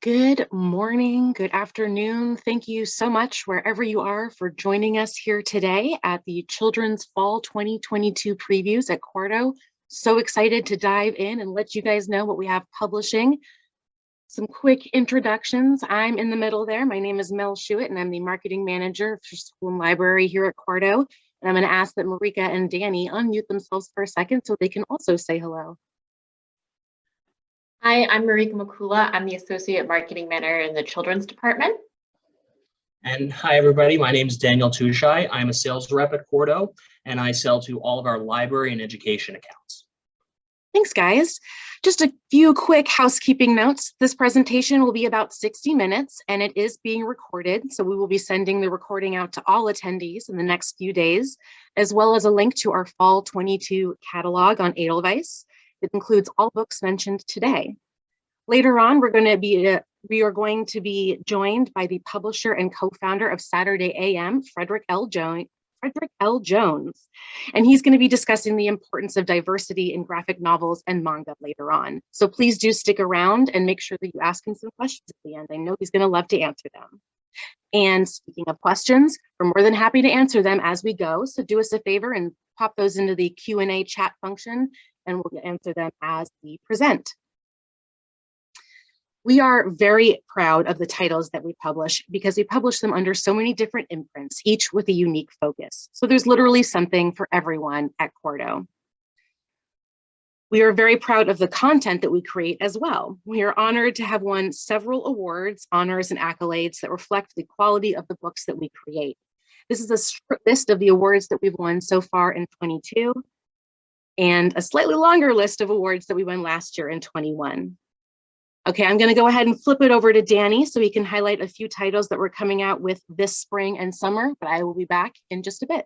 Good morning, good afternoon. Thank you so much, wherever you are, for joining us here today at the Children's Fall 2022 previews at Quarto. So excited to dive in and let you guys know what we have publishing. Some quick introductions. I'm in the middle there. My name is Mel Schuett, and I'm the marketing manager for school and library here at Quarto. And I'm going to ask that Marika and Danny unmute themselves for a second so they can also say hello. Hi, I'm Marika Makula. I'm the Associate Marketing Manager in the Children's Department. And hi, everybody. My name is Daniel Tushai. I'm a sales rep at Quarto, and I sell to all of our library and education accounts. Thanks, guys. Just a few quick housekeeping notes. This presentation will be about 60 minutes, and it is being recorded. So we will be sending the recording out to all attendees in the next few days, as well as a link to our Fall 22 catalog on Edelweiss. It includes all books mentioned today. Later on, we are going to be joined by the publisher and co-founder of Saturday AM, Frederick L. Jones, and he's going to be discussing the importance of diversity in graphic novels and manga later on. So please do stick around and make sure that you ask him some questions at the end. I know he's going to love to answer them. And speaking of questions, we're more than happy to answer them as we go. So do us a favor and pop those into the Q&A chat function, and we'll answer them as we present. We are very proud of the titles that we publish because we publish them under so many different imprints, each with a unique focus. So there's literally something for everyone at Quarto. We are very proud of the content that we create as well. We are honored to have won several awards, honors, and accolades that reflect the quality of the books that we create. This is a list of the awards that we've won so far in 22, and a slightly longer list of awards that we won last year in 21. Okay, I'm going to go ahead and flip it over to Danny so he can highlight a few titles that we're coming out with this spring and summer, but I will be back in just a bit.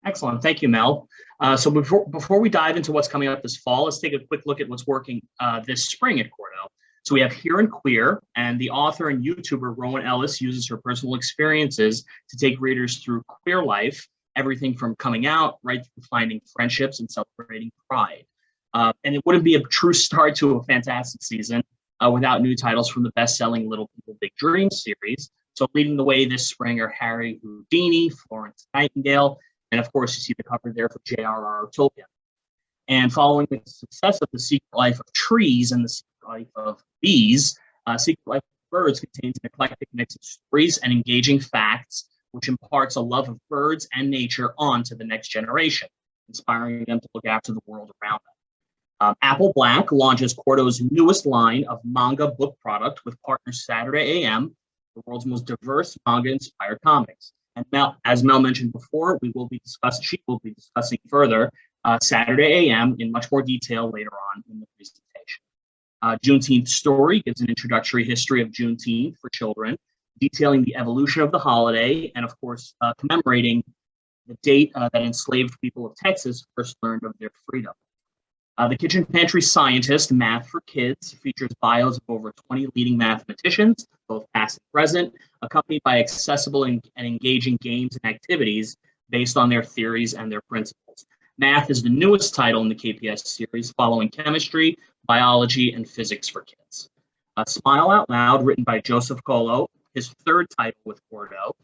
Excellent. Thank you, Mel. So before we dive into what's coming up this fall, let's take a quick look at what's working this spring at Quarto. So we have Here and Queer, and the author and YouTuber Rowan Ellis uses her personal experiences to take readers through queer life, everything from coming out, right through finding friendships and celebrating pride. And it wouldn't be a true start to a fantastic season without new titles from the best-selling Little People Big Dreams series. So leading the way this spring are Harry Houdini, Florence Nightingale, and of course you see the cover there for J.R.R. Tolkien. And following the success of The Secret Life of Trees and The Secret Life of Bees, Secret Life of Birds contains an eclectic mix of stories and engaging facts, which imparts a love of birds and nature onto the next generation, inspiring them to look after the world around them. Apple Black launches Quarto's newest line of manga book product with partner Saturday AM, the world's most diverse manga-inspired comics. And as Mel mentioned before, she will be discussing further Saturday AM in much more detail later on in the presentation. Juneteenth Story gives an introductory history of Juneteenth for children, detailing the evolution of the holiday and, of course, commemorating the date that enslaved people of Texas first learned of their freedom. The Kitchen Pantry Scientist, Math for Kids, features bios of over 20 leading mathematicians, both past and present, accompanied by accessible and engaging games and activities based on their theories and their principles. Math is the newest title in the KPS series, following chemistry, biology, and physics for kids. Smile Out Loud, written by Joseph Colo, his third title with Quarto,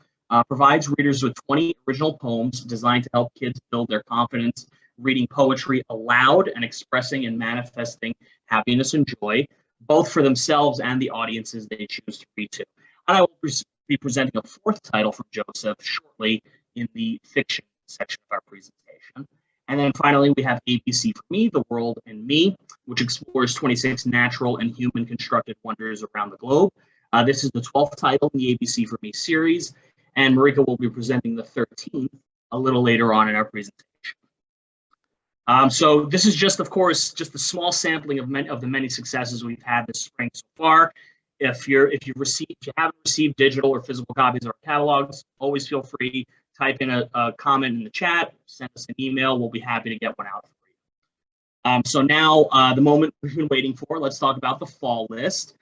provides readers with 20 original poems designed to help kids build their confidence, reading poetry aloud and expressing and manifesting happiness and joy, both for themselves and the audiences they choose to read to. And I will be presenting a fourth title from Joseph shortly in the fiction section of our presentation. And then finally, we have ABC for Me, The World and Me, which explores 26 natural and human constructed wonders around the globe. This is the 12th title in the ABC for Me series, and Marika will be presenting the 13th a little later on in our presentation. So this is just, of course, just a small sampling of the many successes we've had this spring so far. If you haven't received digital or physical copies of our catalogs, always feel free, type in a comment in the chat, send us an email. We'll be happy to get one out for you. So now the moment we've been waiting for, let's talk about the fall list.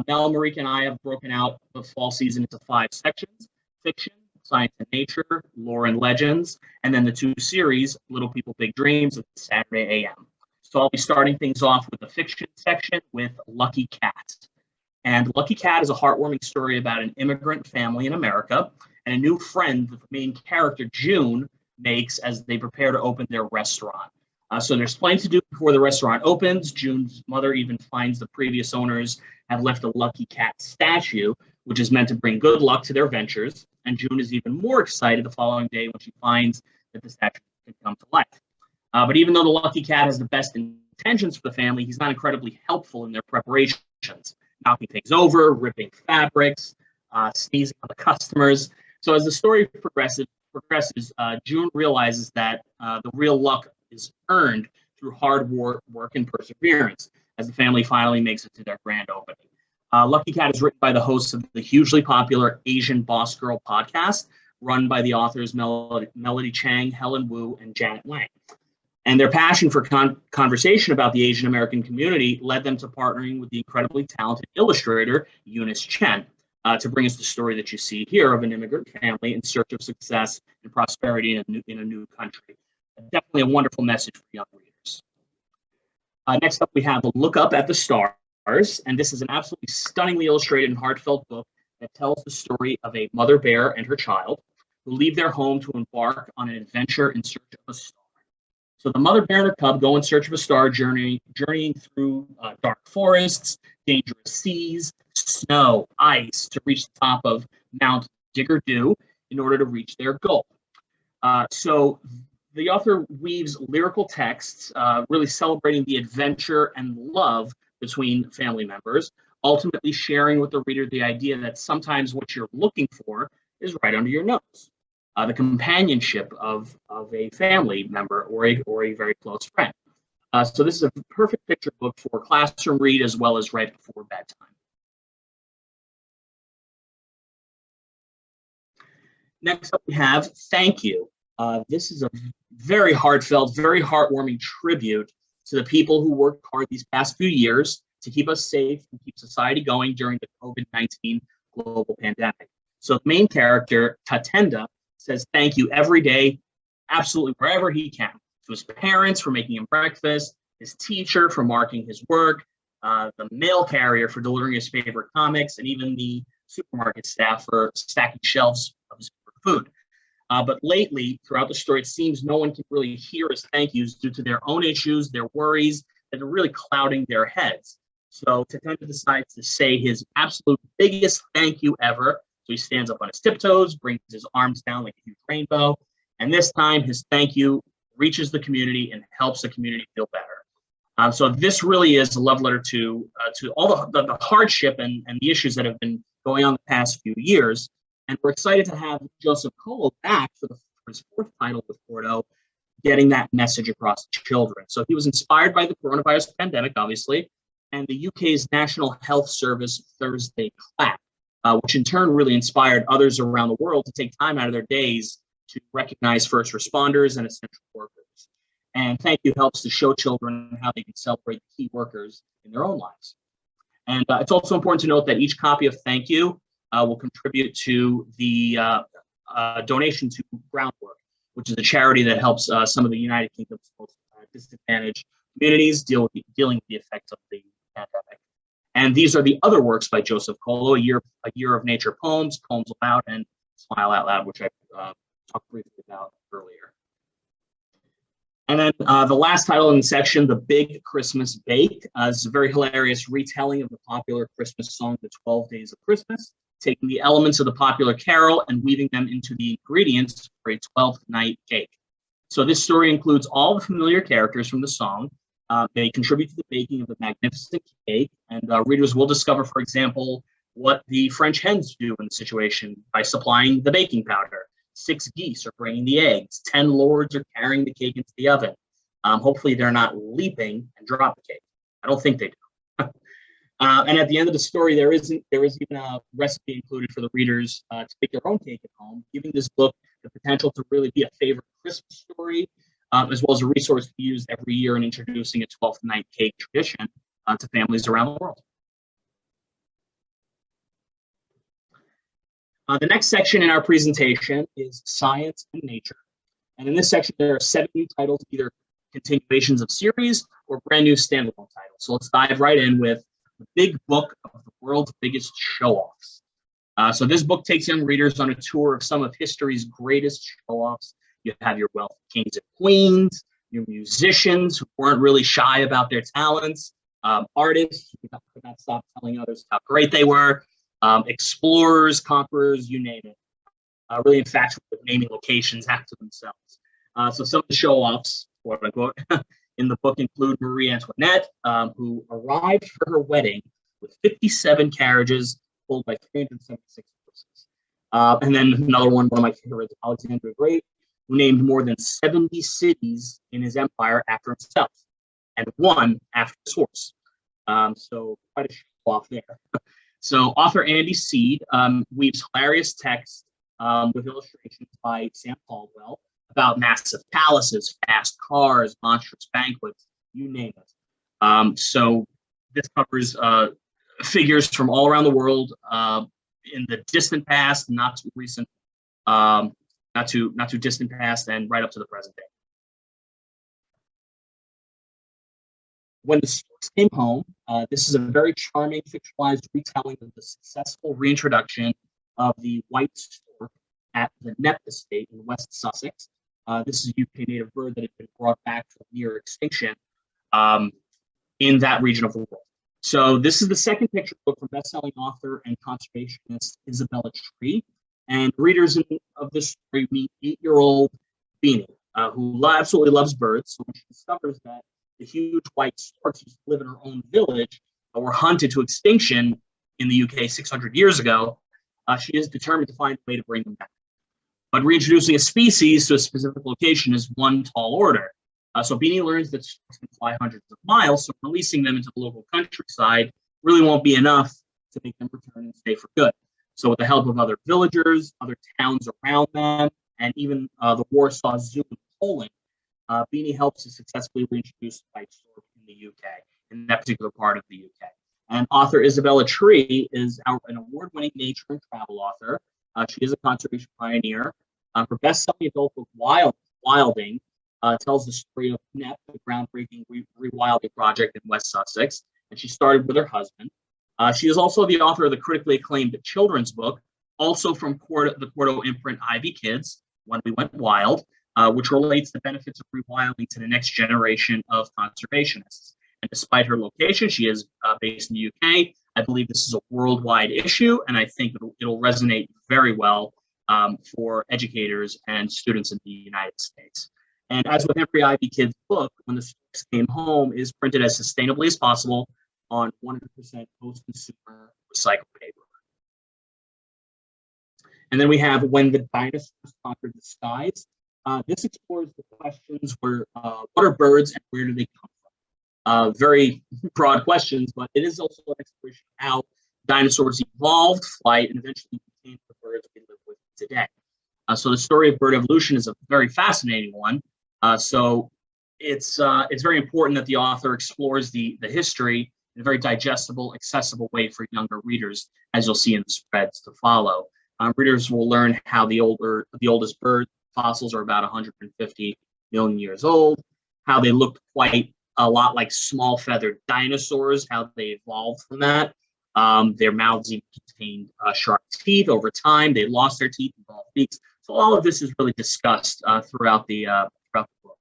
Mel, Marika, and I have broken out the fall season into 5 sections: fiction, Science and Nature, Lore and Legends, and then the 2 series, Little People Big Dreams and Saturday AM. So I'll be starting things off with the fiction section with Lucky Cat. And Lucky Cat is a heartwarming story about an immigrant family in America and a new friend that the main character, June, makes as they prepare to open their restaurant. So there's plenty to do before the restaurant opens. June's mother even finds the previous owners have left a Lucky Cat statue, which is meant to bring good luck to their ventures. And June is even more excited the following day when she finds that the statue can come to life. But even though the Lucky Cat has the best intentions for the family, he's not incredibly helpful in their preparations, knocking things over, ripping fabrics, sneezing on the customers. So as the story progresses, June realizes that the real luck is earned through hard work and perseverance as the family finally makes it to their grand opening. Lucky Cat is written by the hosts of the hugely popular Asian Boss Girl podcast, run by the authors Melody Chang, Helen Wu, and Janet Wang. And their passion for conversation about the Asian American community led them to partnering with the incredibly talented illustrator Eunice Chen to bring us the story that you see here of an immigrant family in search of success and prosperity in a new country. Definitely a wonderful message for young readers. Next up, we have A Look Up at the Stars, and this is an absolutely stunningly illustrated and heartfelt book that tells the story of a mother bear and her child who leave their home to embark on an adventure in search of a star. So the mother bear and her cub go in search of a star, journeying through dark forests, dangerous seas, snow, ice, to reach the top of Mount Digger-Doo in order to reach their goal. So the author weaves lyrical texts, really celebrating the adventure and love between family members, ultimately sharing with the reader the idea that sometimes what you're looking for is right under your nose. The companionship of a family member or a very close friend. So this is a perfect picture book for classroom read as well as right before bedtime. Next up we have Thank You. This is a very heartfelt, very heartwarming tribute to the people who worked hard these past few years to keep us safe and keep society going during the COVID-19 global pandemic. So the main character, Tatenda, says thank you every day, absolutely wherever he can. To his parents for making him breakfast, his teacher for marking his work, the mail carrier for delivering his favorite comics, and even the supermarket staff for stacking shelves of his favorite food. But lately, throughout the story, it seems no one can really hear his thank yous due to their own issues, their worries, that are really clouding their heads. So Tatenda decides to say his absolute biggest thank you ever. So he stands up on his tiptoes, brings his arms down like a huge rainbow, and this time his thank you reaches the community and helps the community feel better. So this really is a love letter to all the hardship and the issues that have been going on the past few years. And we're excited to have Joseph Colo back for his fourth title with Quarto, getting that message across to children. So he was inspired by the coronavirus pandemic, obviously, and the UK's National Health Service Thursday Clap, which in turn really inspired others around the world to take time out of their days to recognize first responders and essential workers. And Thank You helps to show children how they can celebrate key workers in their own lives. And it's also important to note that each copy of Thank You will contribute to the donation to Groundwork, which is a charity that helps some of the United Kingdom's most disadvantaged communities dealing with the effects of the pandemic. And these are the other works by Joseph Colo, a year of nature poems, Poems Aloud, and Smile Out Loud, which I talked briefly about earlier. And then the last title in the section, The Big Christmas Bake, is a very hilarious retelling of the popular Christmas song, The 12 Days of Christmas, taking the elements of the popular carol and weaving them into the ingredients for a 12th night cake. So this story includes all the familiar characters from the song. They contribute to the baking of the magnificent cake, and readers will discover, for example, what the French hens do in the situation by supplying the baking powder. 6 geese are bringing the eggs. 10 lords are carrying the cake into the oven. Hopefully they're not leaping and drop the cake. I don't think they do. And at the end of the story, there is even a recipe included for the readers to make their own cake at home, giving this book the potential to really be a favorite Christmas story, as well as a resource to be used every year in introducing a 12th night cake tradition to families around the world. The next section in our presentation is Science and Nature. And in this section, there are 7 new titles either continuations of series or brand new standalone titles. So let's dive right in with the big book of the world's biggest show-offs. So this book takes young readers on a tour of some of history's greatest show-offs. You have your wealthy kings and queens, your musicians who weren't really shy about their talents, artists who could not stop telling others how great they were, explorers, conquerors, you name it. Really infatuated with naming locations after themselves. So some of the show-offs, quote unquote, in the book include Marie Antoinette, who arrived for her wedding with 57 carriages pulled by 376 horses. And then another one of my favorites, Alexander the Great, who named more than 70 cities in his empire after himself, and one after his horse. So quite a show-off there. So author Andy Seed weaves hilarious text with illustrations by Sam Caldwell about massive palaces, fast cars, monstrous banquets, you name it. So this covers figures from all around the world in the distant past, not too recent, not too distant past, and right up to the present day. When the Storks Came Home, this is a very charming fictionalized retelling of the successful reintroduction of the white stork at the Knepp estate in West Sussex. This is a UK native bird that had been brought back from near extinction in that region of the world. So this is the second picture book from best-selling author and conservationist Isabella Tree. And readers of this story meet 8-year-old Beanie, who absolutely loves birds. So when she discovers that the huge white storks used to live in her own village were hunted to extinction in the UK 600 years ago, she is determined to find a way to bring them back. But reintroducing a species to a specific location is one tall order. So Beanie learns that storks can fly hundreds of miles, so releasing them into the local countryside really won't be enough to make them return and stay for good. So with the help of other villagers, other towns around them, and even the Warsaw Zoo in Poland, Beanie helps to successfully reintroduce the white stork in the UK, in that particular part of the UK. And author Isabella Tree is an award-winning nature and travel author. She is a conservation pioneer. Her best-selling adult book, Wilding, tells the story of Knepp, the groundbreaking rewilding project in West Sussex, and she started with her husband. She is also the author of the critically acclaimed children's book, also from the Quarto imprint Ivy Kids, When We Went Wild, which relates the benefits of rewilding to the next generation of conservationists. And despite her location, she is based in the UK. I believe this is a worldwide issue, and I think it'll resonate very well for educators and students in the United States. And as with every Ivy Kids book, When the Storks Came Home is printed as sustainably as possible on 100% post-consumer recycled paper. And then we have When the Dinosaurs Conquered the Skies. This explores the questions what are birds and where do they come from? Very broad questions, but it is also an exploration of how dinosaurs evolved, flight, and eventually became the birds we live with today. So the story of bird evolution is a very fascinating one. So it's very important that the author explores the history in a very digestible, accessible way for younger readers, as you'll see in the spreads to follow. Readers will learn how the oldest bird fossils are about 150 million years old, how they looked quite a lot like small feathered dinosaurs, how they evolved from that. Their mouths even contained sharp teeth. Over time, they lost their teeth and evolved beaks. So all of this is really discussed throughout the book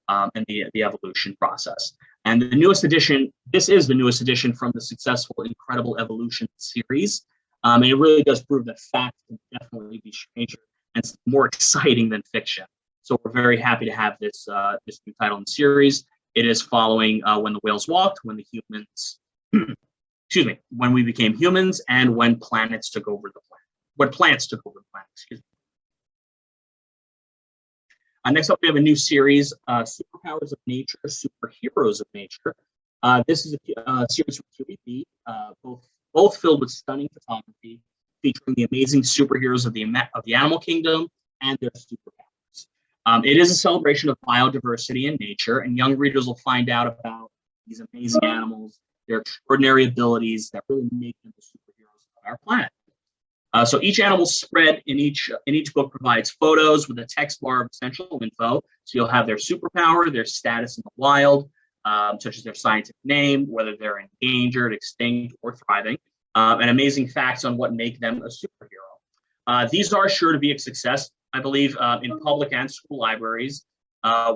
and the evolution process. And the newest edition, this is the newest edition from the successful Incredible Evolution series. And it really does prove that fact can definitely be stranger and more exciting than fiction. So we're very happy to have this new title in the series. It is following When the Whales Walked, When the Humans, excuse me, When We Became Humans, and When Planets Took Over the Planet. When Plants Took Over the Planet, excuse me. Next up, we have a new series, Superpowers of Nature, Superheroes of Nature. This is a series from QVC, both filled with stunning photography, featuring the amazing superheroes of the animal kingdom and their superpowers. It is a celebration of biodiversity and nature, and young readers will find out about these amazing animals, their extraordinary abilities that really make them the superheroes of our planet. So each animal spread in each book provides photos with a text bar of essential info. So you'll have their superpower, their status in the wild, such as their scientific name, whether they're endangered, extinct, or thriving, and amazing facts on what make them a superhero. These are sure to be a success, I believe, in public and school libraries,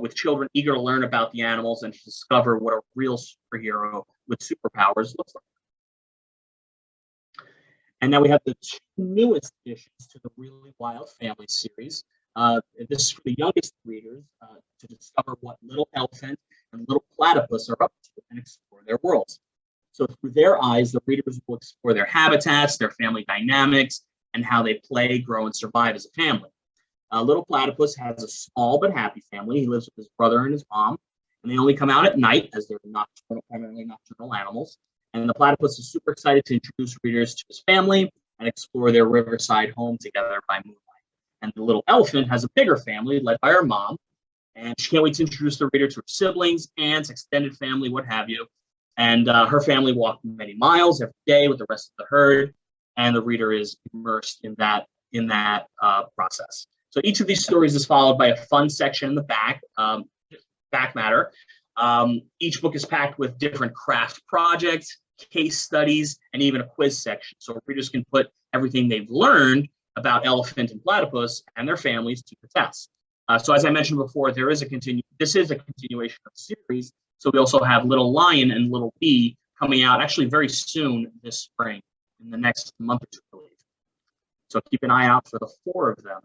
with children eager to learn about the animals and to discover what a real superhero with superpowers looks like. And now we have the two newest additions to the Really Wild Family series. This is for the youngest readers to discover what little elephant and little platypus are up to and explore their worlds. So through their eyes, the readers will explore their habitats, their family dynamics, and how they play, grow, and survive as a family. Little platypus has a small but happy family. He lives with his brother and his mom, and they only come out at night as they're primarily nocturnal animals. And the platypus is super excited to introduce readers to his family and explore their riverside home together by moonlight. And the little elephant has a bigger family led by her mom, and she can't wait to introduce the reader to her siblings, aunts, extended family, what have you. And her family walk many miles every day with the rest of the herd, and the reader is immersed in that process. So each of these stories is followed by a fun section in the back matter. Each book is packed with different craft projects, case studies, and even a quiz section. So readers can put everything they've learned about elephant and platypus and their families to the test. So as I mentioned before, this is a continuation of the series. So we also have Little Lion and Little Bee coming out actually very soon this spring, in the next month or two, I believe. So keep an eye out for the 4 of them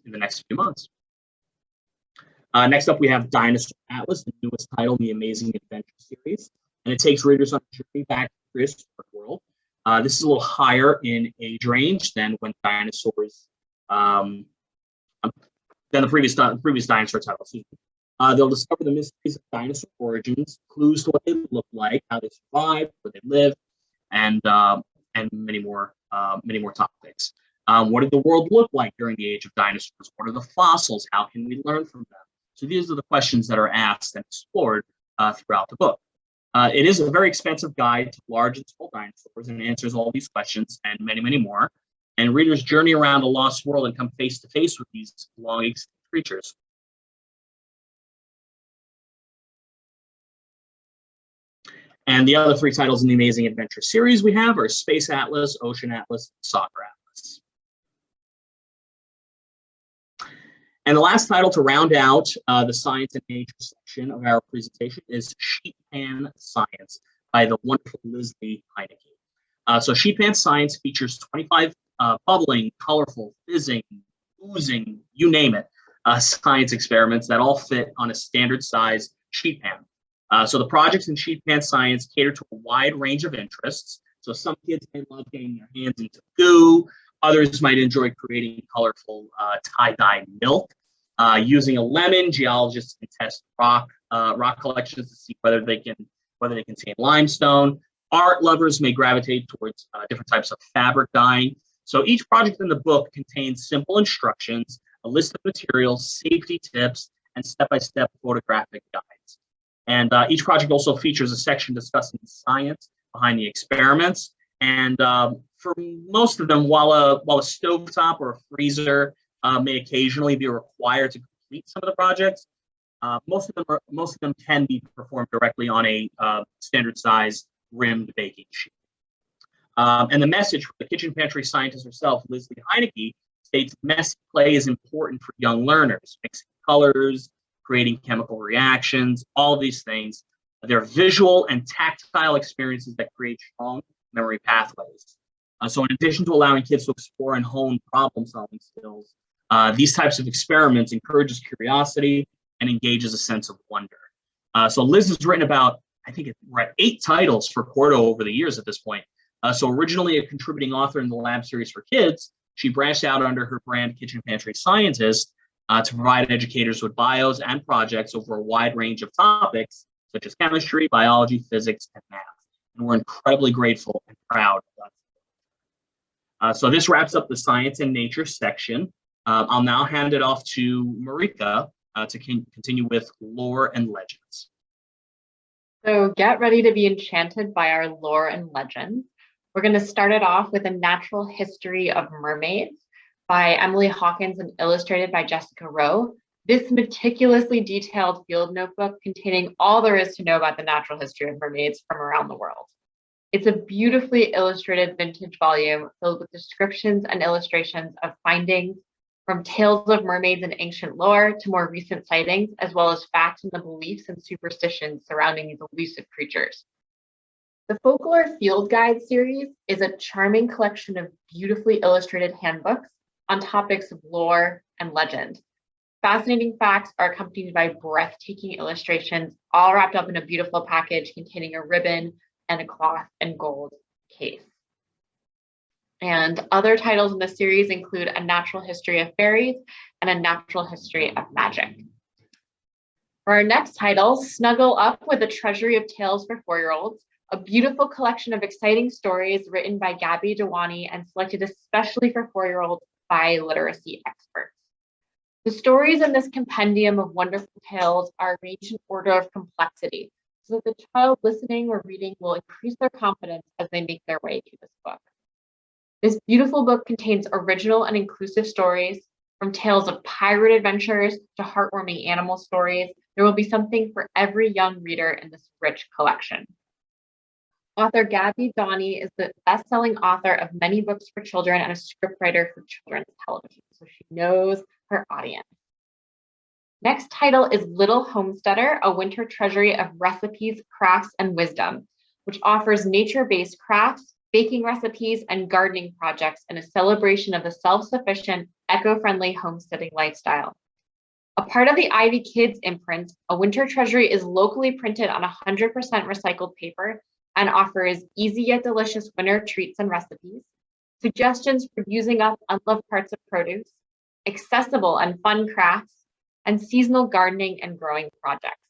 in the next few months. Next up, we have Dinosaur Atlas, the newest title in the Amazing Adventure series, and it takes readers on a journey back to the prehistoric world. This is a little higher in age range than when dinosaurs, than the previous dinosaur title. Excuse me. They'll discover the mysteries of dinosaur origins, clues to what they look like, how they survived, where they live, and many more topics. What did the world look like during the age of dinosaurs? What are the fossils? How can we learn from them? So these are the questions that are asked and explored throughout the book. It is a very expensive guide to large and small dinosaurs and answers all these questions and many, many more. And readers journey around a lost world and come face to face with these long extinct creatures. And the other 3 titles in the Amazing Adventure series we have are Space Atlas, Ocean Atlas, and Soccer Atlas. And the last title to round out the science and nature section of our presentation is Sheet Pan Science by the wonderful Leslie Heineke. So Sheet Pan Science features 25 bubbling, colorful, fizzing, oozing, you name it, science experiments that all fit on a standard size sheet pan. So the projects in Sheet Pan Science cater to a wide range of interests. So some kids may love getting their hands into goo. Others might enjoy creating colorful tie-dye milk. Using a lemon, geologists can test rock collections to see whether they contain limestone. Art lovers may gravitate towards different types of fabric dyeing. So each project in the book contains simple instructions, a list of materials, safety tips, and step-by-step photographic guides. And each project also features a section discussing the science behind the experiments. And for most of them, while a stovetop or a freezer may occasionally be required to complete some of the projects, most of them can be performed directly on a standard size rimmed baking sheet. And the message from the kitchen pantry scientist herself, Leslie Heineke, states messy play is important for young learners, mixing colors, creating chemical reactions, all of these things. They're visual and tactile experiences that create strong memory pathways. So in addition to allowing kids to explore and hone problem-solving skills, these types of experiments encourages curiosity and engages a sense of wonder. So Liz has written about, I think we're at 8 titles for Quarto over the years at this point. So originally a contributing author in the lab series for kids, she branched out under her brand Kitchen Pantry Scientist to provide educators with bios and projects over a wide range of topics, such as chemistry, biology, physics, and math. And we're incredibly grateful and proud of that. So this wraps up the science and nature section. I'll now hand it off to Marika to continue with lore and legends. So get ready to be enchanted by our lore and legends. We're going to start it off with A Natural History of Mermaids by Emily Hawkins and illustrated by Jessica Rowe. This meticulously detailed field notebook containing all there is to know about the natural history of mermaids from around the world. It's a beautifully illustrated vintage volume filled with descriptions and illustrations of findings from tales of mermaids in ancient lore to more recent sightings, as well as facts and the beliefs and superstitions surrounding these elusive creatures. The Folklore Field Guide series is a charming collection of beautifully illustrated handbooks on topics of lore and legend. Fascinating facts are accompanied by breathtaking illustrations, all wrapped up in a beautiful package containing a ribbon and a cloth and gold case. And other titles in the series include A Natural History of Fairies and A Natural History of Magic. For our next title, Snuggle Up with a Treasury of Tales for 4-year-olds, a beautiful collection of exciting stories written by Gabby Dewani and selected especially for 4-year-olds by literacy experts. The stories in this compendium of wonderful tales are arranged in order of complexity, so that the child listening or reading will increase their confidence as they make their way through this book. This beautiful book contains original and inclusive stories, from tales of pirate adventures to heartwarming animal stories. There will be something for every young reader in this rich collection. Author Gabby Dewani is the best-selling author of many books for children and a scriptwriter for children's television, so she knows her audience. Next title is Little Homesteader, a winter treasury of recipes, crafts, and wisdom, which offers nature-based crafts, baking recipes, and gardening projects in a celebration of the self-sufficient, eco-friendly homesteading lifestyle. A part of the Ivy Kids imprint, a winter treasury is locally printed on 100% recycled paper and offers easy yet delicious winter treats and recipes, suggestions for using up unloved parts of produce, accessible and fun crafts, and seasonal gardening and growing projects.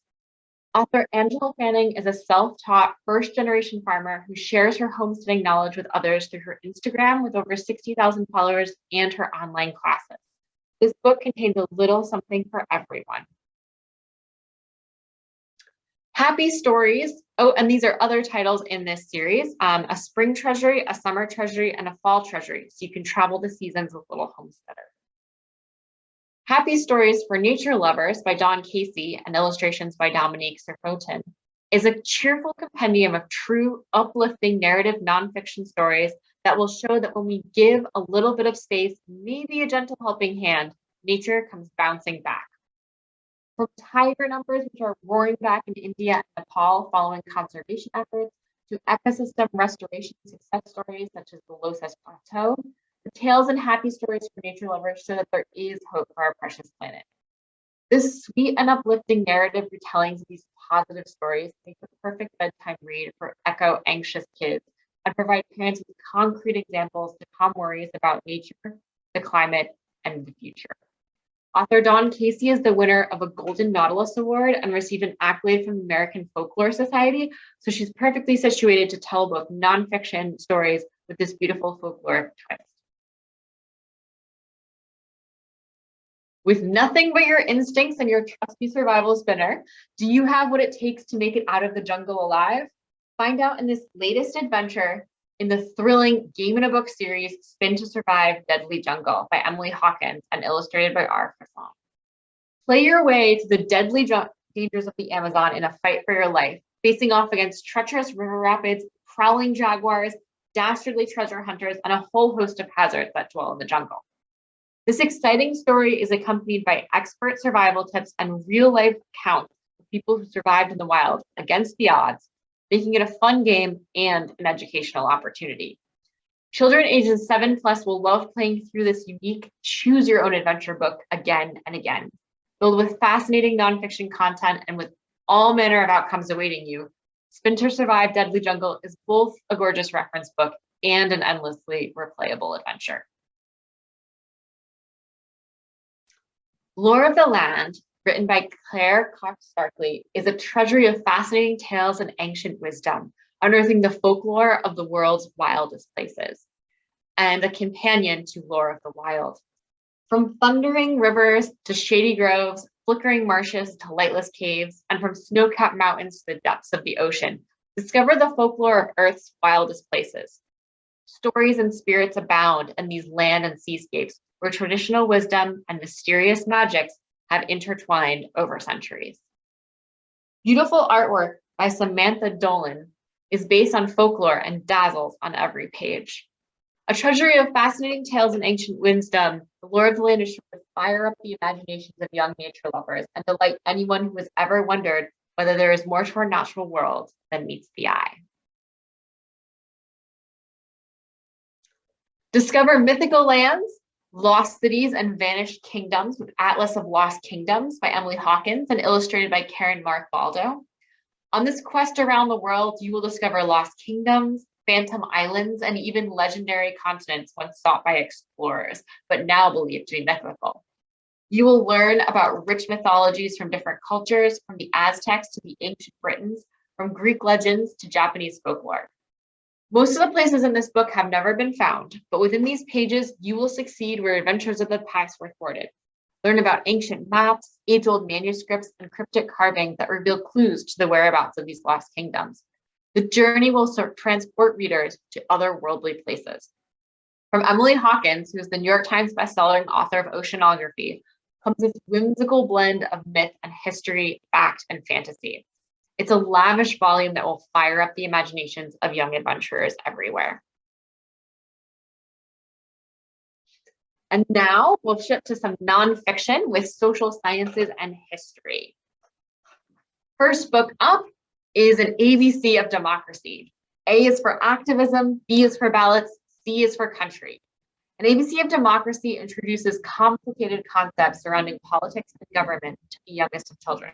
Author Angela Fanning is a self-taught first-generation farmer who shares her homesteading knowledge with others through her Instagram with over 60,000 followers and her online classes. This book contains a little something for everyone. Happy Stories. Oh, and these are other titles in this series. A spring treasury, a summer treasury, and a fall treasury. So you can travel the seasons with Little Homesteader. Happy Stories for Nature Lovers by Dawn Casey and illustrations by Dominique Serfotin is a cheerful compendium of true, uplifting narrative nonfiction stories that will show that when we give a little bit of space, maybe a gentle helping hand, nature comes bouncing back. From tiger numbers, which are roaring back in India and Nepal following conservation efforts, to ecosystem restoration success stories such as the Losas Plateau, the tales and happy stories for nature lovers show that there is hope for our precious planet. This sweet and uplifting narrative retellings of these positive stories make the perfect bedtime read for eco-anxious kids and provide parents with concrete examples to calm worries about nature, the climate, and the future. Author Dawn Casey is the winner of a Golden Nautilus Award and received an accolade from the American Folklore Society, so she's perfectly situated to tell both nonfiction stories with this beautiful folklore twist. With nothing but your instincts and your trusty survival spinner, do you have what it takes to make it out of the jungle alive? Find out in this latest adventure in the thrilling Game in a Book series, Spin to Survive Deadly Jungle by Emily Hawkins and illustrated by R. Frisson. Play your way to the deadly dangers of the Amazon in a fight for your life, facing off against treacherous river rapids, prowling jaguars, dastardly treasure hunters, and a whole host of hazards that dwell in the jungle. This exciting story is accompanied by expert survival tips and real-life accounts of people who survived in the wild against the odds, making it a fun game and an educational opportunity. Children ages 7+ will love playing through this unique choose-your-own-adventure book again and again. Filled with fascinating nonfiction content and with all manner of outcomes awaiting you, Spin to Survive Deadly Jungle is both a gorgeous reference book and an endlessly replayable adventure. Lore of the Land, written by Claire Cox-Starkley, is a treasury of fascinating tales and ancient wisdom, unearthing the folklore of the world's wildest places, and a companion to Lore of the Wild. From thundering rivers to shady groves, flickering marshes to lightless caves, and from snow-capped mountains to the depths of the ocean, discover the folklore of Earth's wildest places. Stories and spirits abound in these land and seascapes where traditional wisdom and mysterious magics have intertwined over centuries. Beautiful artwork by Samantha Dolan is based on folklore and dazzles on every page. A treasury of fascinating tales and ancient wisdom, the lore of the land is sure to fire up the imaginations of young nature lovers and delight anyone who has ever wondered whether there is more to our natural world than meets the eye. Discover mythical lands, lost cities, and vanished kingdoms with Atlas of Lost Kingdoms by Emily Hawkins and illustrated by Karen Mark Baldo. On this quest around the world, you will discover lost kingdoms, phantom islands, and even legendary continents once sought by explorers, but now believed to be mythical. You will learn about rich mythologies from different cultures, from the Aztecs to the ancient Britons, from Greek legends to Japanese folklore. Most of the places in this book have never been found, but within these pages, you will succeed where adventures of the past were thwarted. Learn about ancient maps, age-old manuscripts, and cryptic carving that reveal clues to the whereabouts of these lost kingdoms. The journey will transport readers to otherworldly places. From Emily Hawkins, who is the New York Times bestselling author of Oceanography, comes this whimsical blend of myth and history, fact, and fantasy. It's a lavish volume that will fire up the imaginations of young adventurers everywhere. And now we'll shift to some nonfiction with social sciences and history. First book up is an ABC of democracy. A is for activism, B is for ballots, C is for country. An ABC of democracy introduces complicated concepts surrounding politics and government to the youngest of children.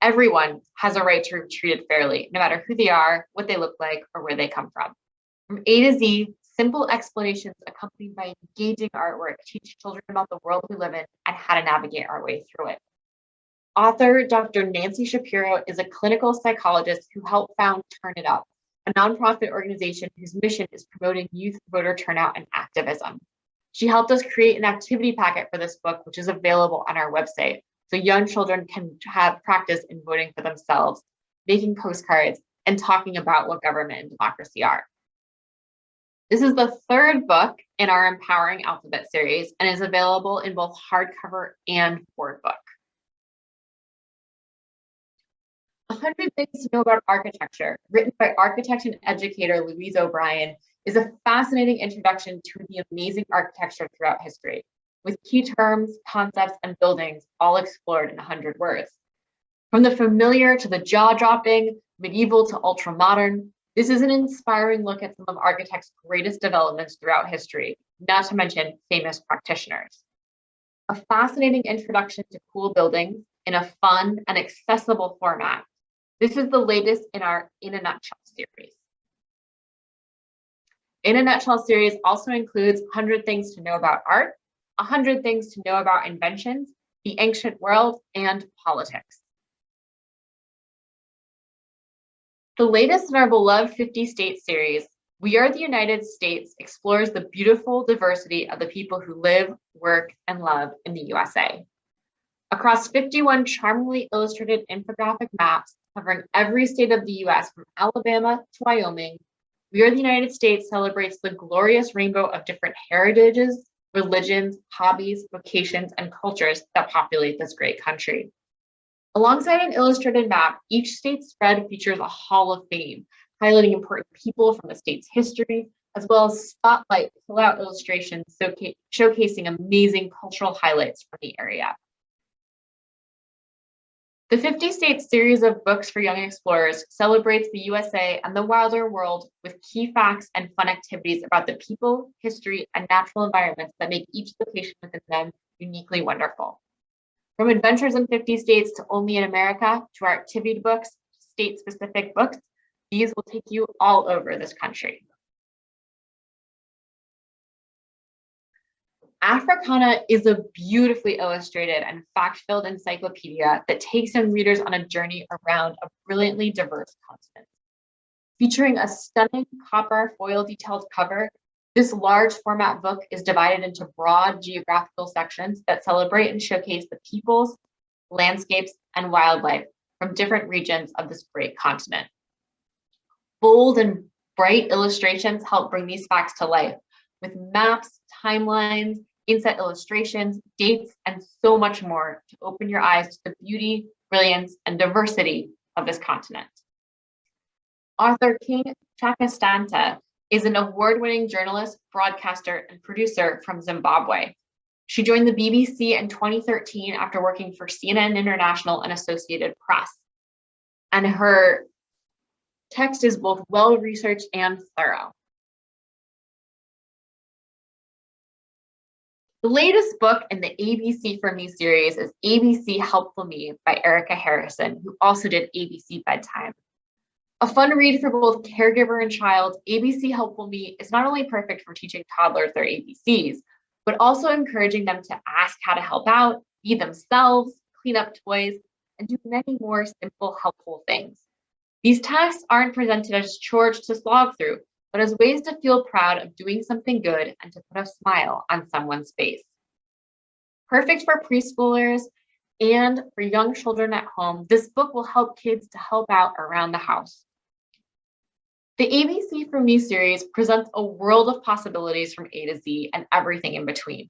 Everyone has a right to be treated fairly, no matter who they are, what they look like, or where they come from. From A to Z, simple explanations accompanied by engaging artwork teach children about the world we live in and how to navigate our way through it. Author Dr. Nancy Shapiro is a clinical psychologist who helped found Turn It Up, a nonprofit organization whose mission is promoting youth voter turnout and activism. She helped us create an activity packet for this book, which is available on our website, so young children can have practice in voting for themselves, making postcards, and talking about what government and democracy are. This is the third book in our Empowering Alphabet series and is available in both hardcover and board book. 100 Things to Know About Architecture, written by architect and educator Louise O'Brien, is a fascinating introduction to the amazing architecture throughout history, with key terms, concepts, and buildings all explored in 100 words. From the familiar to the jaw-dropping, medieval to ultra-modern, this is an inspiring look at some of architects' greatest developments throughout history, not to mention famous practitioners. A fascinating introduction to cool buildings in a fun and accessible format. This is the latest in our In a Nutshell series. In a Nutshell series also includes 100 Things to Know About Art, 100 Things to Know About Inventions, the Ancient World, and Politics. The latest in our beloved 50 State series, We Are the United States, explores the beautiful diversity of the people who live, work, and love in the USA. Across 51 charmingly illustrated infographic maps covering every state of the US from Alabama to Wyoming, We Are the United States celebrates the glorious rainbow of different heritages, religions, hobbies, vocations, and cultures that populate this great country. Alongside an illustrated map, each state spread features a Hall of Fame, highlighting important people from the state's history, as well as spotlight pull-out illustrations showcasing amazing cultural highlights from the area. The 50 State series of books for young explorers celebrates the USA and the wilder world with key facts and fun activities about the people, history, and natural environments that make each location within them uniquely wonderful. From Adventures in 50 States to Only in America to our activity books, state-specific books, these will take you all over this country. Africana is a beautifully illustrated and fact-filled encyclopedia that takes in readers on a journey around a brilliantly diverse continent. Featuring a stunning copper foil-detailed cover, this large format book is divided into broad geographical sections that celebrate and showcase the peoples, landscapes, and wildlife from different regions of this great continent. Bold and Bright illustrations help bring these facts to life with maps, timelines, inset illustrations, dates, and so much more to open your eyes to the beauty, brilliance, and diversity of this continent. Author King Chakastanta is an award-winning journalist, broadcaster, and producer from Zimbabwe. She joined the BBC in 2013 after working for CNN International and Associated Press. And her text is both well-researched and thorough. The latest book in the ABC for Me series is ABC Helpful Me by Erica Harrison, who also did ABC Bedtime. A fun read for both caregiver and child, ABC Helpful Me is not only perfect for teaching toddlers their ABCs, but also encouraging them to ask how to help out, be themselves, clean up toys, and do many more simple, helpful things. These tasks aren't presented as chores to slog through, but as ways to feel proud of doing something good and to put a smile on someone's face. Perfect for preschoolers and for young children at home, this book will help kids to help out around the house. The ABC for Me series presents a world of possibilities from A to Z and everything in between.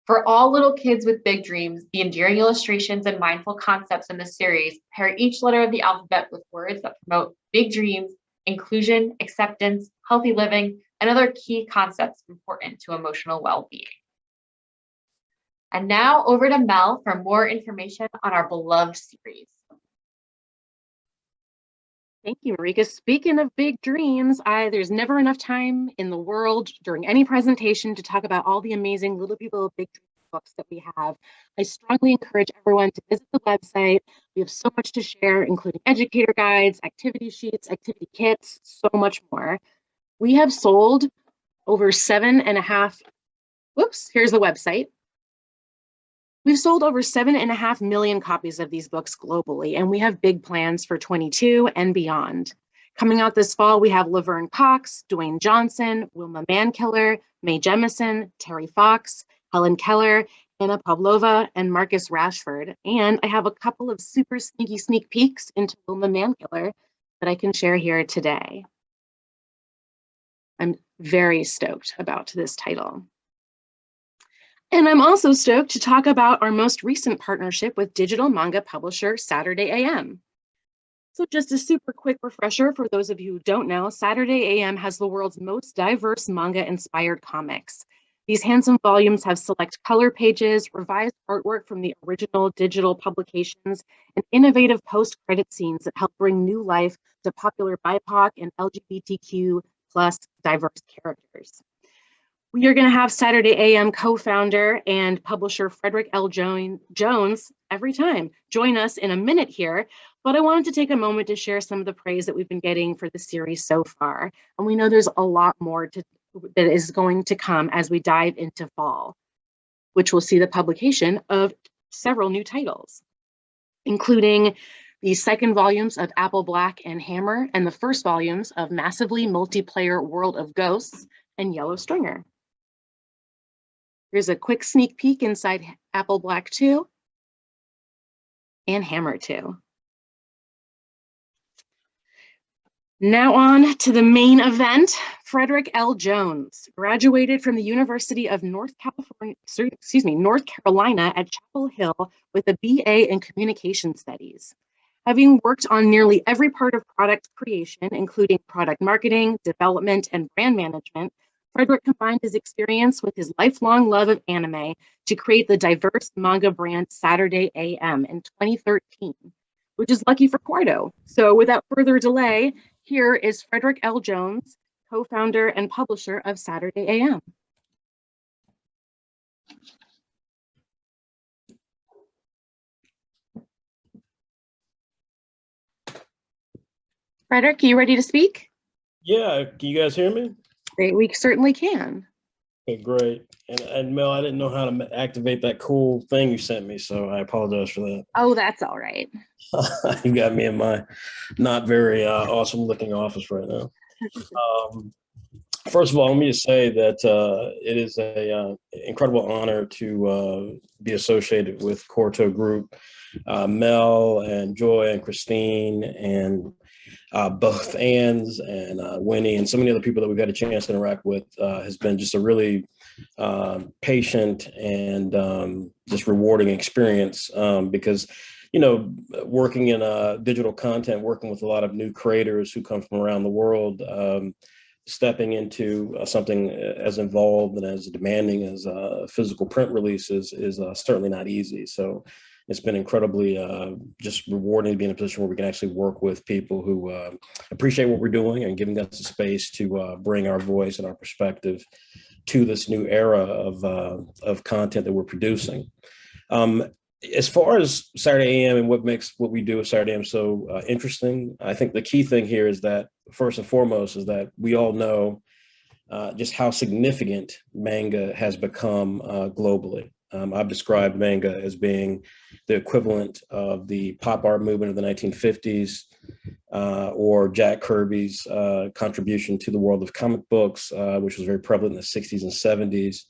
For all little kids with big dreams, the endearing illustrations and mindful concepts in the series pair each letter of the alphabet with words that promote big dreams, inclusion, acceptance, healthy living, and other key concepts important to emotional well-being. And now over to Mel for more information on our beloved series. Thank you, Marika. Speaking of big dreams, there's never enough time in the world during any presentation to talk about all the amazing Little People Big Dreams books that we have. I strongly encourage everyone to visit the website. We have so much to share, including educator guides, activity sheets, activity kits, so much more. We have sold over 7.5, here's the website. We've sold over 7.5 million copies of these books globally, and we have big plans for 22 and beyond. Coming out this fall, we have Laverne Cox, Dwayne Johnson, Wilma Mankiller, Mae Jemison, Terry Fox, Helen Keller, Anna Pavlova, and Marcus Rashford. And I have a couple of super sneaky sneak peeks into Wilma Mankiller that I can share here today. I'm very stoked about this title. And I'm also stoked to talk about our most recent partnership with digital manga publisher Saturday AM. So just a super quick refresher for those of you who don't know, Saturday AM has the world's most diverse manga-inspired comics. These handsome volumes have select color pages, revised artwork from the original digital publications, and innovative post-credit scenes that help bring new life to popular BIPOC and LGBTQ+ diverse characters. We are going to have Saturday AM co-founder and publisher Frederick L. Jones every time join us in a minute here, but I wanted to take a moment to share some of the praise that we've been getting for the series so far. And we know there's a lot more that is going to come as we dive into fall, which will see the publication of several new titles, including the second volumes of Apple Black and Hammer and the first volumes of Massively Multiplayer World of Ghosts and Yellow Stringer. Here's a quick sneak peek inside Apple Black 2 and Hammer 2. Now on to the main event. Frederick L. Jones graduated from the University of North Carolina at Chapel Hill with a BA in Communication Studies. Having worked on nearly every part of product creation, including product marketing, development, and brand management, Frederick combined his experience with his lifelong love of anime to create the diverse manga brand Saturday AM in 2013, which is lucky for Quarto. So without further delay, here is Frederick L. Jones, co-founder and publisher of Saturday AM. Frederick, are you ready to speak? Yeah, can you guys hear me? Great, we certainly can. Okay, great. And Mel, I didn't know how to activate that cool thing you sent me, so I apologize for that. Oh, that's all right. You got me in my not very awesome looking office right now. First of all, let me just say that it is an incredible honor to be associated with Quarto Group. Mel and Joy and Christine and both Ann's and Winnie and so many other people that we've had a chance to interact with has been just a really patient and just rewarding experience because, you know, working in digital content, working with a lot of new creators who come from around the world, stepping into something as involved and as demanding as physical print releases is certainly not easy. So it's been incredibly just rewarding to be in a position where we can actually work with people who appreciate what we're doing and giving us the space to bring our voice and our perspective to this new era of content that we're producing. As far as Saturday AM and what makes what we do at Saturday AM so interesting, I think the key thing here is that first and foremost is that we all know just how significant manga has become globally. I've described manga as being the equivalent of the pop art movement of the 1950s or Jack Kirby's contribution to the world of comic books, which was very prevalent in the 60s and 70s.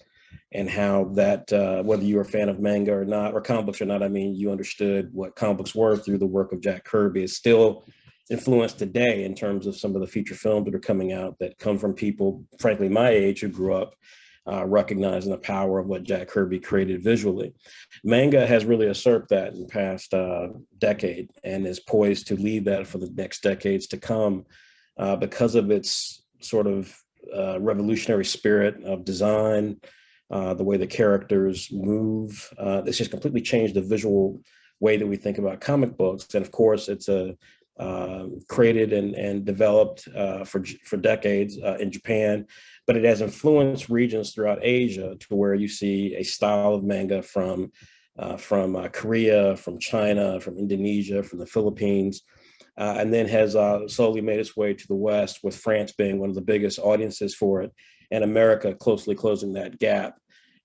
And how that, whether you were a fan of manga or not, or comic books or not, I mean, you understood what comic books were through the work of Jack Kirby. Is still influenced today in terms of some of the feature films that are coming out that come from people, frankly, my age, who grew up recognizing the power of what Jack Kirby created visually. Manga has really usurped that in the past decade and is poised to lead that for the next decades to come because of its sort of revolutionary spirit of design, the way the characters move. It's just completely changed the visual way that we think about comic books. And of course, it's created and developed for decades in Japan, but it has influenced regions throughout Asia to where you see a style of manga from Korea, from China, from Indonesia, from the Philippines, and then has slowly made its way to the West, with France being one of the biggest audiences for it, and America closely closing that gap.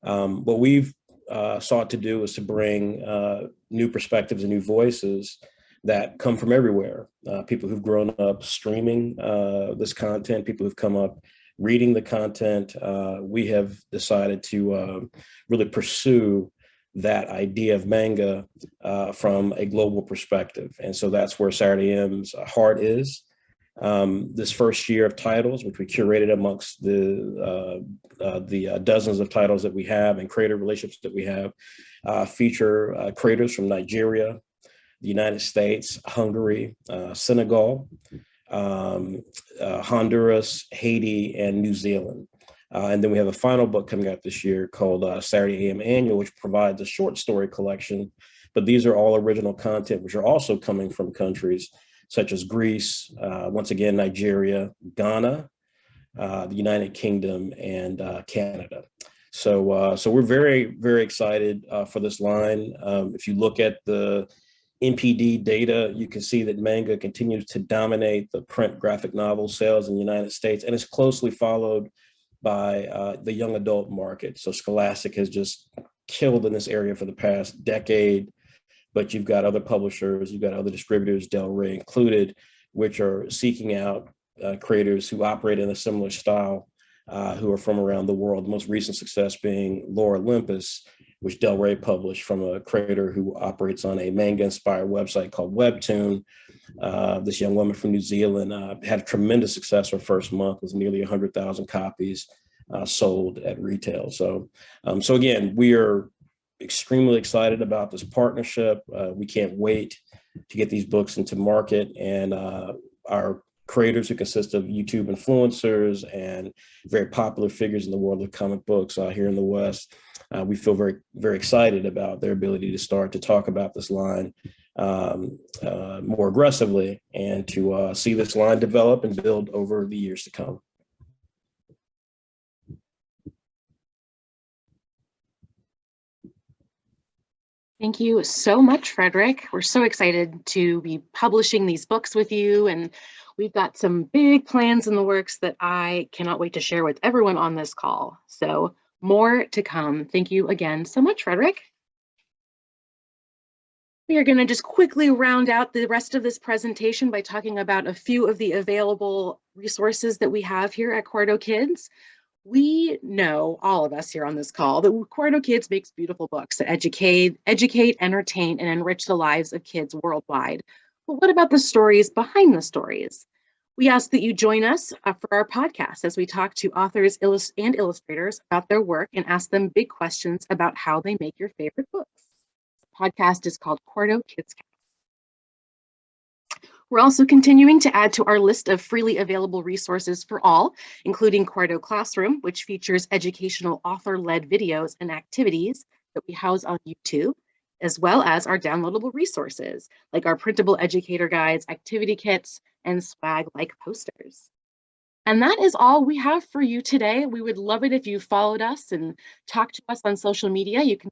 What we've sought to do is to bring new perspectives and new voices that come from everywhere. People who've grown up streaming this content, people who've come up reading the content. We have decided to really pursue that idea of manga from a global perspective. And so that's where Saturday M's heart is. This first year of titles, which we curated amongst the dozens of titles that we have and creator relationships that we have, feature creators from Nigeria, the United States, Hungary, Senegal, Honduras, Haiti, and New Zealand. And then we have a final book coming out this year called Saturday AM Annual, which provides a short story collection. But these are all original content, which are also coming from countries such as Greece, once again, Nigeria, Ghana, the United Kingdom, and Canada. So we're very, very excited for this line. If you look at the NPD data, you can see that manga continues to dominate the print graphic novel sales in the United States, and it's closely followed by the young adult market. So Scholastic has just killed in this area for the past decade, but you've got other publishers, you've got other distributors, Del Rey included, which are seeking out creators who operate in a similar style, who are from around the world. The most recent success being Lore Olympus, which Del Rey published from a creator who operates on a manga-inspired website called Webtoon. This young woman from New Zealand had a tremendous success her first month, with nearly 100,000 copies sold at retail. So again, we are extremely excited about this partnership. We can't wait to get these books into market, and our creators, who consist of YouTube influencers and very popular figures in the world of comic books here in the West, we feel very, very excited about their ability to start to talk about this line more aggressively, and to see this line develop and build over the years to come. Thank you so much, Frederick. We're so excited to be publishing these books with you, and we've got some big plans in the works that I cannot wait to share with everyone on this call. So more to come. Thank you again so much, Frederick. We are going to just quickly round out the rest of this presentation by talking about a few of the available resources that we have here at Quarto Kids. We know, all of us here on this call, that Quarto Kids makes beautiful books that educate, entertain, and enrich the lives of kids worldwide. But what about the stories behind the stories? We ask that you join us for our podcast as we talk to authors and illustrators about their work and ask them big questions about how they make your favorite books. The podcast is called Quarto Kids. We're also continuing to add to our list of freely available resources for all, including Quarto Classroom, which features educational author-led videos and activities that we house on YouTube, as well as our downloadable resources, like our printable educator guides, activity kits, and swag like posters. And that is all we have for you today. We would love it if you followed us and talked to us on social media. You can